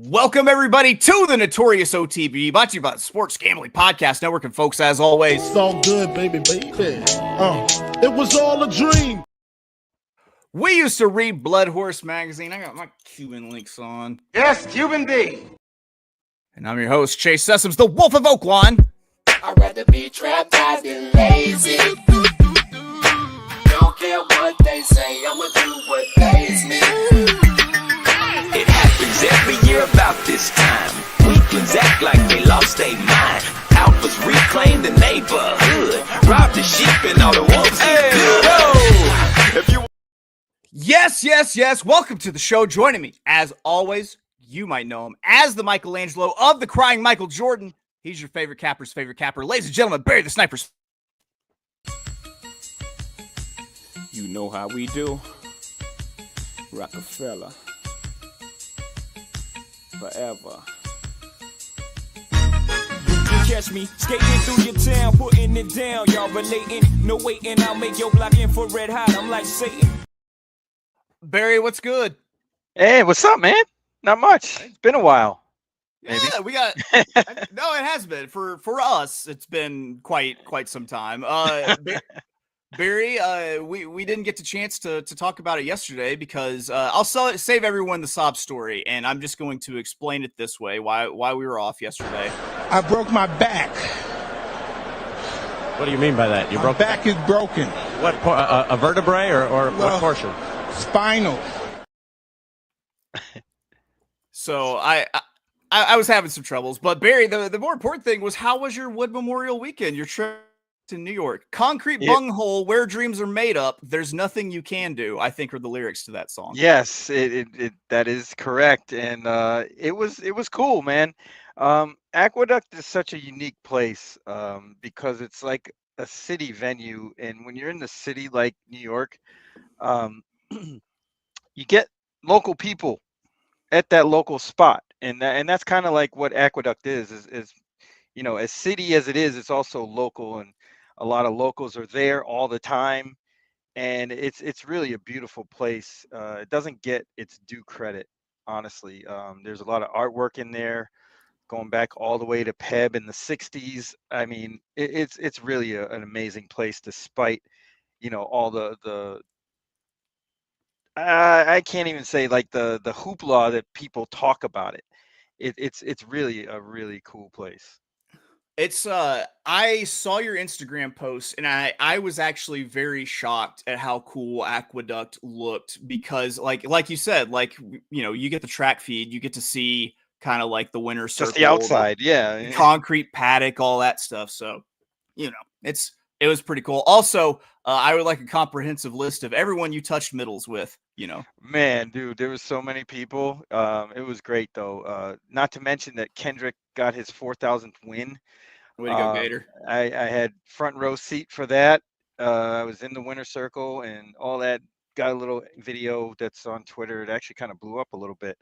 Welcome, everybody, to the Notorious OTB, brought to you by the Sports Gambling Podcast Network. And, folks, as always, it's all good, baby. It was all a dream. We used to read Blood Horse magazine. I got my Cuban links on. Yes, Cuban D. And I'm your host, Chase Sessoms, the Wolf of Oaklawn. I'd rather be trapped as than lazy. Don't care what they say, I'ma do what pays me. It happens every year about this time. Weaklings act like they lost their mind. Alphas reclaim the neighborhood. Rob the sheep and all the wolves eat good. Yes. Welcome to the show. Joining me, as always, you might know him as the Michelangelo of the Crying Michael Jordan. He's your favorite capper's favorite capper. Ladies and gentlemen, Barry the Snipers. You know how we do. Rockefeller. Forever. You catch me skating through your town, putting it down. Y'all relating, no waiting. I'll make your block infrared hot. I'm like Satan. Barry, what's good? Hey, what's up, man? Not much. It's been a while. Maybe. Yeah, we got. No, it has been for us. It's been quite some time. Barry, we didn't get the chance to talk about it yesterday because I'll save everyone the sob story, and I'm just going to explain it this way: why we were off yesterday. I broke my back. What do you mean by that? My back is broken. What a vertebrae or what portion? Spinal. So I was having some troubles, but Barry, the more important thing was, how was your Wood Memorial weekend? Your trip to New York? Concrete bunghole where dreams are made up. There's nothing you can do, I think, are the lyrics to that song. Yes, that is correct, and it was cool, man. Aqueduct is such a unique place because it's like a city venue, and when you're in the city like New York, you get local people at that local spot, and that's kind of like what Aqueduct is you know, as city as it is, it's also local, and a lot of locals are there all the time, and it's really a beautiful place. It doesn't get its due credit, honestly. There's a lot of artwork in there, going back all the way to Peb in the '60s. I mean, it's really an amazing place, despite, you know, all the I can't even say, like, the hoopla that people talk about it. It's really a really cool place. It's I saw your Instagram post, and I was actually very shocked at how cool Aqueduct looked, because like you said, like, you know, you get the track feed, you get to see kind of like the winter circle, just the outside, yeah, concrete paddock, all that stuff. So, you know, it was pretty cool. Also, I would like a comprehensive list of everyone you touched middles with, you know. Man, dude, there was so many people. It was great, though. Not to mention that Kendrick got his 4,000th win. Way to go, Gator. I had front row seat for that. I was in the winner circle and all that. Got a little video that's on Twitter. It actually kind of blew up a little bit,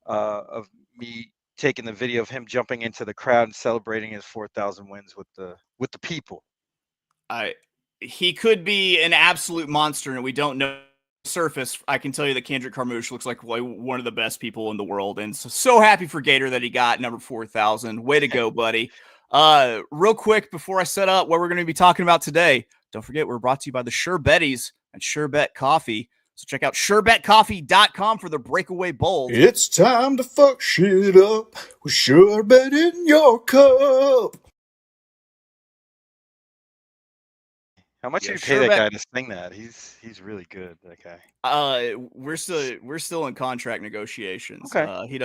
of me taking the video of him jumping into the crowd and celebrating his 4,000 wins with the people. He could be an absolute monster, and we don't know the surface. I can tell you that Kendrick Carmouche looks like one of the best people in the world, and so happy for Gator that he got number 4,000. Way to go, buddy. Real quick before I set up what we're going to be talking about today, don't forget we're brought to you by the Sure Betties and Sure Bet Coffee. So check out SureBetCoffee.com for the Breakaway Bowl. It's time to fuck shit up with Sure Bet in your cup. How much do you pay that guy to sing that? He's really good, that guy. We're still in contract negotiations. Okay.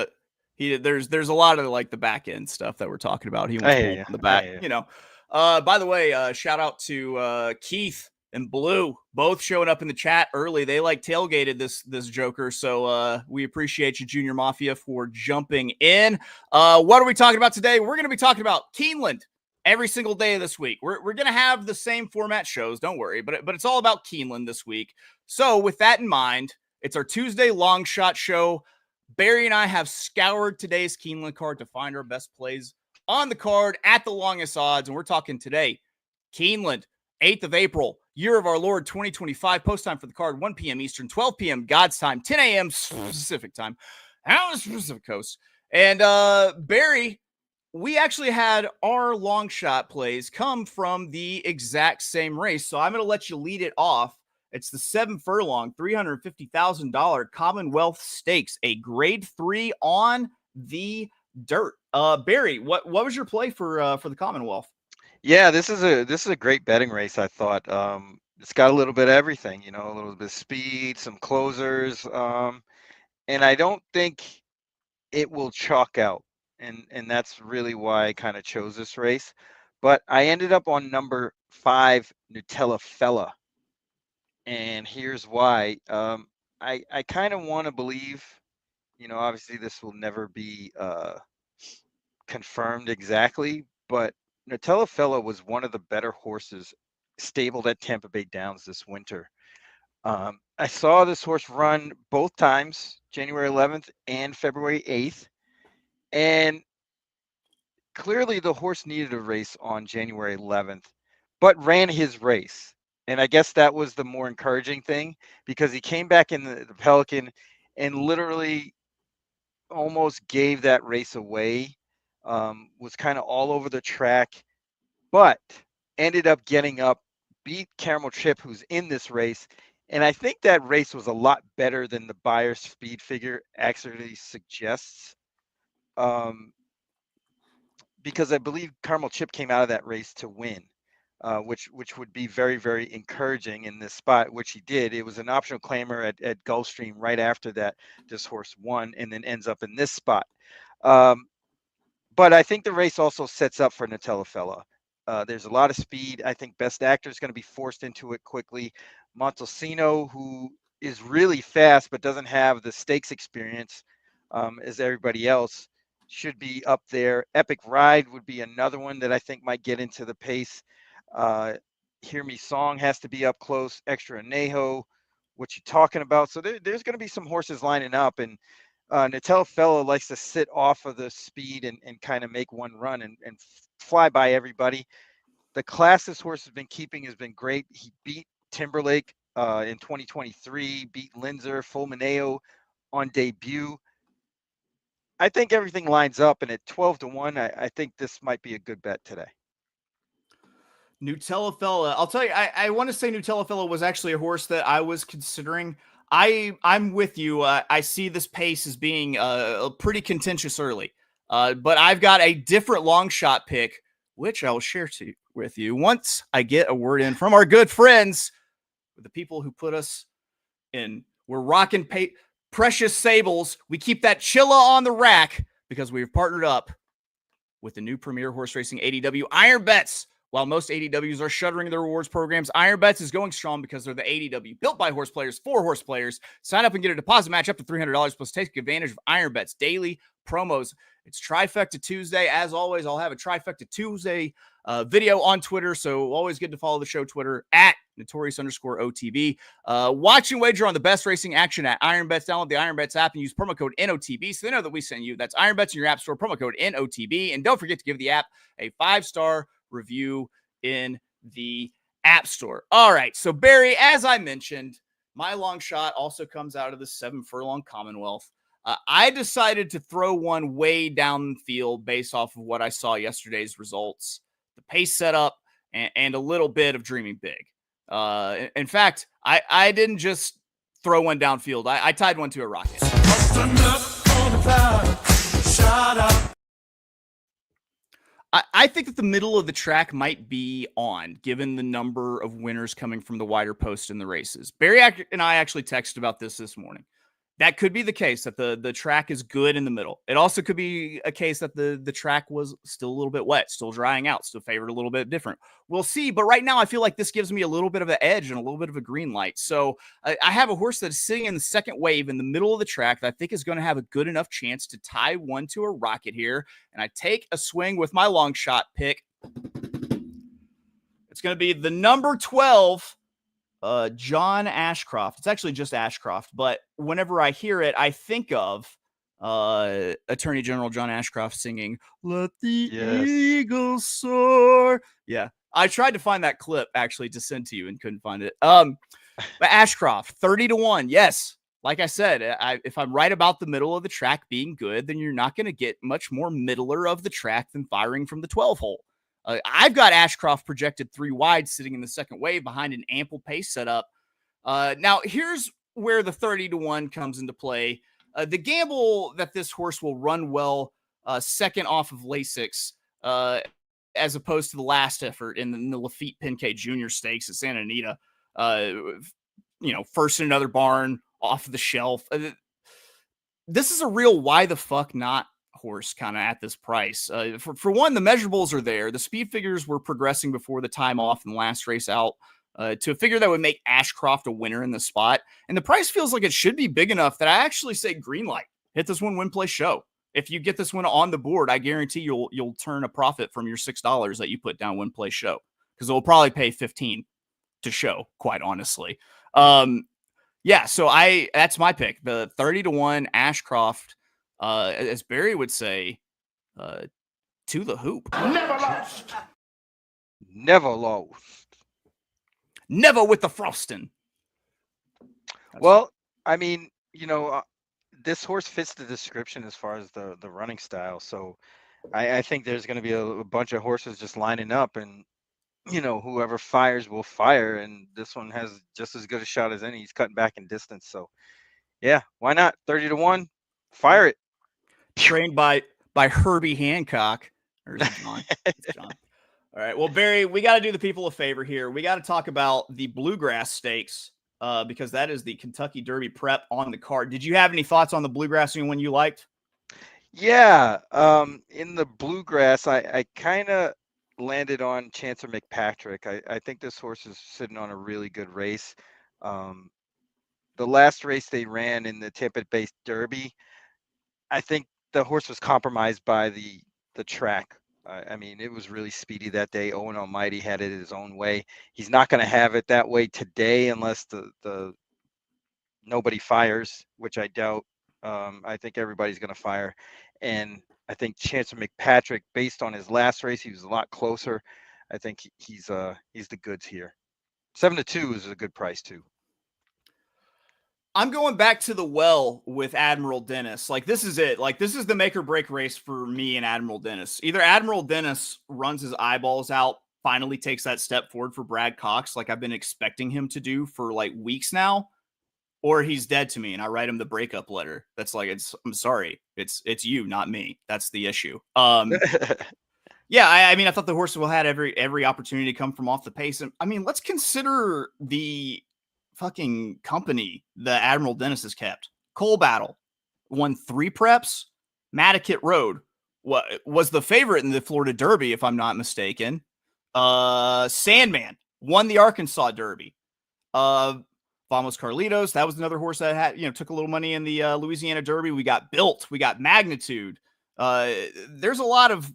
There's a lot of like the back end stuff that we're talking about. He wants on the back, you know. By the way, shout out to Keith and Blue, both showing up in the chat early. They like tailgated this Joker, so we appreciate you, Junior Mafia, for jumping in. What are we talking about today? We're going to be talking about Keeneland every single day of this week. We're going to have the same format shows, don't worry, but it's all about Keeneland this week. So with that in mind, it's our Tuesday long shot show. Barry and I have scoured today's Keeneland card to find our best plays on the card at the longest odds, and we're talking today, Keeneland, 8th of April, year of our Lord 2025. Post time for the card, 1 p.m. Eastern, 12 p.m. God's time, 10 a.m. Pacific time, out on the Pacific Coast. And Barry, we actually had our long shot plays come from the exact same race. So I'm going to let you lead it off. It's the 7 furlong, $350,000 Commonwealth Stakes, a grade 3 on the dirt. Barry, what was your play for the Commonwealth? Yeah, this is a great betting race, I thought. It's got a little bit of everything, a little bit of speed, some closers, and I don't think it will chalk out. And that's really why I kind of chose this race. But I ended up on number 5, Nutella Fella. And here's why. I kind of want to believe, obviously this will never be confirmed exactly, but Nutella Fella was one of the better horses stabled at Tampa Bay Downs this winter. I saw this horse run both times, January 11th and February 8th. And clearly the horse needed a race on January 11th, but ran his race. And I guess that was the more encouraging thing, because he came back in the Pelican and literally almost gave that race away, was kind of all over the track, but ended up getting up, beat Caramel Chip, who's in this race. And I think that race was a lot better than the Beyer speed figure actually suggests. Because I believe Caramel Chip came out of that race to win, which would be very, very encouraging in this spot, which he did. It was an optional claimer at Gulfstream right after that. This horse won and then ends up in this spot. But I think the race also sets up for Nutella Fella. There's a lot of speed. I think Best Actor is going to be forced into it quickly. Montesino, who is really fast but doesn't have the stakes experience as everybody else, should be up there. Epic Ride would be another one that I think might get into the pace. Hear Me Song has to be up close. Extra Anejo, what you talking about? So there's going to be some horses lining up, and Nutella Fella likes to sit off of the speed and kind of make one run and fly by everybody. The class this horse has been keeping has been great. He beat Timberlake in 2023, beat Linzer, Fulmineo on debut. I think everything lines up, and at 12-1, I think this might be a good bet today. Nutella Fella. I'll tell you, I want to say Nutella Fella was actually a horse that I was considering. I'm with you. I see this pace as being pretty contentious early. But I've got a different long shot pick, which I will share with you once I get a word in from our good friends, the people who put us in. We're rocking Precious Sables. We keep that Chilla on the rack because we've partnered up with the new premier horse racing ADW, Iron Bets. While most ADWs are shuttering their rewards programs, Iron Bets is going strong because they're the ADW built by horse players for horse players. Sign up and get a deposit match up to $300 plus take advantage of Iron Bets daily promos. It's Trifecta Tuesday. As always, I'll have a Trifecta Tuesday video on Twitter, so always good to follow the show Twitter at Notorious_OTB. Watch and wager on the best racing action at Iron Bets. Download the Iron Bets app and use promo code NOTB so they know that we sent you. That's Iron Bets in your app store, promo code NOTB. And don't forget to give the app a 5-star review in the App Store. All right, so Barry, as I mentioned, my long shot also comes out of the 7 furlong Commonwealth. I decided to throw one way down the field based off of what I saw yesterday's results, the pace setup, and a little bit of dreaming big. In fact, I didn't just throw one downfield. I tied one to a rocket. I think that the middle of the track might be on, given the number of winners coming from the wider post in the races. Barry and I actually texted about this morning. That could be the case, that the track is good in the middle. It also could be a case that the track was still a little bit wet, still drying out, still favored a little bit different. We'll see. But right now, I feel like this gives me a little bit of an edge and a little bit of a green light. So I have a horse that is sitting in the second wave in the middle of the track that I think is going to have a good enough chance to tie one to a rocket here. And I take a swing with my long shot pick. It's going to be the number 12. John Ashcroft. It's actually just Ashcroft, but whenever I hear it, I think of Attorney General John Ashcroft singing "Let the Eagles Soar." Yeah, I tried to find that clip actually to send to you and couldn't find it. But Ashcroft, 30-1. Yes, like I said, if I'm right about the middle of the track being good, then you're not going to get much more middler of the track than firing from the 12 hole. I've got Ashcroft projected 3 wide sitting in the second wave behind an ample pace setup. Now, here's where the 30-1 comes into play. The gamble that this horse will run well second off of Lasix, as opposed to the last effort in the Lafitte Pincay Jr. Stakes at Santa Anita. First in another barn, off the shelf. This is a real why the fuck not horse kind of at this price. For one, the measurables are there. The speed figures were progressing before the time off in the last race out to a figure that would make Ashcroft a winner in the spot. And the price feels like it should be big enough that I actually say green light. Hit this one, win, play, show. If you get this one on the board, I guarantee you'll turn a profit from your $6 that you put down, win, play, show, because it'll probably pay 15 to show, quite honestly. So that's my pick. The 30-1 Ashcroft, as Barry would say, to the hoop. Never lost. Never lost. Never with the frosting. Well, I mean, this horse fits the description as far as the running style. So I think there's going to be a bunch of horses just lining up, and whoever fires will fire, and this one has just as good a shot as any. He's cutting back in distance, so yeah, why not? 30-1, fire it. Trained by Herbie Hancock. Or is it John? It's John. All right, well, Barry, we got to do the people a favor here. We got to talk about the Bluegrass Stakes because that is the Kentucky Derby prep on the card. Did you have any thoughts on the Bluegrass? Anyone you liked? Yeah, in the Bluegrass, I kind of landed on Chancer McPatrick. I think this horse is sitting on a really good race. The last race they ran in the Tampa-based Derby, I think the horse was compromised by the track. I mean, it was really speedy that day. Owen Almighty had it his own way. He's not going to have it that way today unless the nobody fires, which I doubt. I think everybody's going to fire. And I think Chancer McPatrick, based on his last race, he was a lot closer. I think he's the goods here. 7-2 is a good price too. I'm going back to the well with Admiral Dennis. Like, this is it. Like, this is the make or break race for me and Admiral Dennis. Either Admiral Dennis runs his eyeballs out, finally takes that step forward for Brad Cox, like I've been expecting him to do for like weeks now, or he's dead to me and I write him the breakup letter. That's like, I'm sorry. It's you, not me. That's the issue. Yeah, I mean, I thought the horse will had every opportunity to come from off the pace. And I mean, let's consider the fucking company that Admiral Dennis has kept. Coal Battle won 3 preps. Mattakit Road was the favorite in the Florida Derby, if I'm not mistaken. Sandman won the Arkansas Derby. Vamos Carlitos, that was another horse that had, took a little money in the Louisiana Derby. We got Built, we got Magnitude. There's a lot of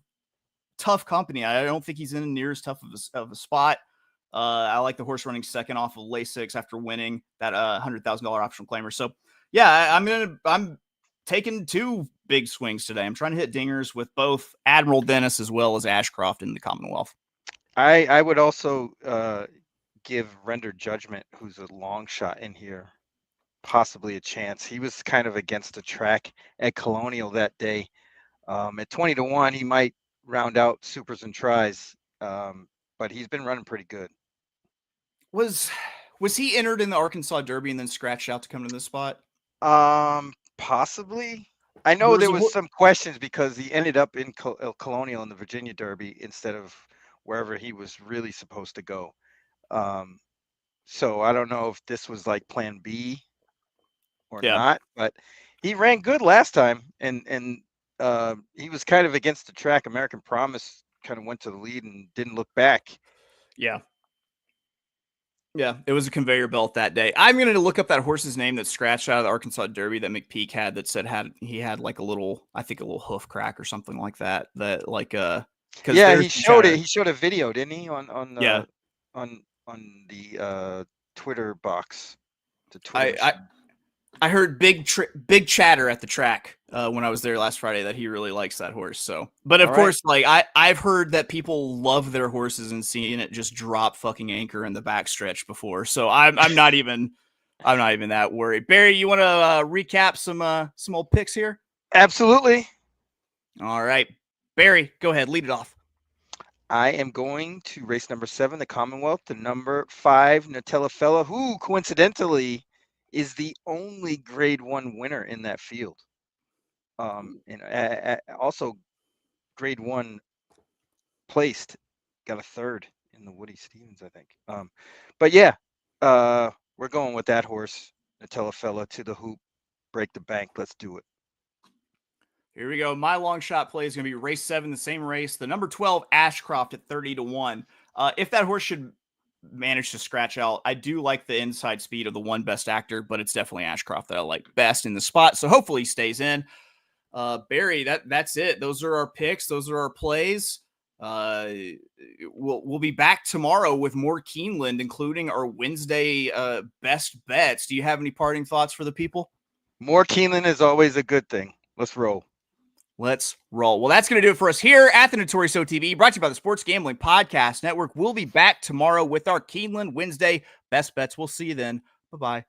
tough company. I don't think he's in near as tough of a spot. I like the horse running second off of Lasix after winning that $100,000 optional claimer. So yeah, I'm taking 2 big swings today. I'm trying to hit dingers with both Admiral Dennis as well as Ashcroft in the Commonwealth. I would also give Render Judgment, who's a long shot in here, possibly a chance. He was kind of against the track at Colonial that day. At 20-1, he might round out supers and tries, but he's been running pretty good. Was he entered in the Arkansas Derby and then scratched out to come to this spot? Possibly. I know there was some questions because he ended up in Colonial in the Virginia Derby instead of wherever he was really supposed to go. So I don't know if this was like plan B or not, but he ran good last time, and he was kind of against the track. American Promise kind of went to the lead and didn't look back. Yeah, it was a conveyor belt that day. I'm going to look up that horse's name that scratched out of the Arkansas Derby that McPeak had that said he had like a little hoof crack or something like that. That like he showed it. He showed a video, didn't he, on the Twitter box. The Twitter. I heard big chatter at the track when I was there last Friday that he really likes that horse. So, but of course, like I've heard that people love their horses and seeing it just drop fucking anchor in the backstretch before. So I'm not even I'm not even that worried. Barry, you want to recap some old picks here? Absolutely. All right. Barry, go ahead. Lead it off. I am going to race number 7, the Commonwealth, the number 5, Nutella Fella, who coincidentally is the only Grade 1 winner in that field. And also Grade 1 placed, got a 3rd in the Woody Stevens, I think. But yeah, we're going with that horse, Nutella Fella, to the hoop, break the bank. Let's do it. Here we go. My long shot play is going to be race 7, the same race. The number 12, Ashcroft at 30-1. If that horse should manage to scratch out, I do like the inside speed of the one best actor, but it's definitely Ashcroft that I like best in the spot. So hopefully he stays in. Barry, that's it. Those are our picks. Those are our plays. We'll be back tomorrow with more Keeneland, including our Wednesday best bets. Do you have any parting thoughts for the people? More Keeneland is always a good thing. Let's roll. Let's roll. Well, that's going to do it for us here at the Notorious OTB, brought to you by the Sports Gambling Podcast Network. We'll be back tomorrow with our Keeneland Wednesday best bets. We'll see you then. Bye-bye.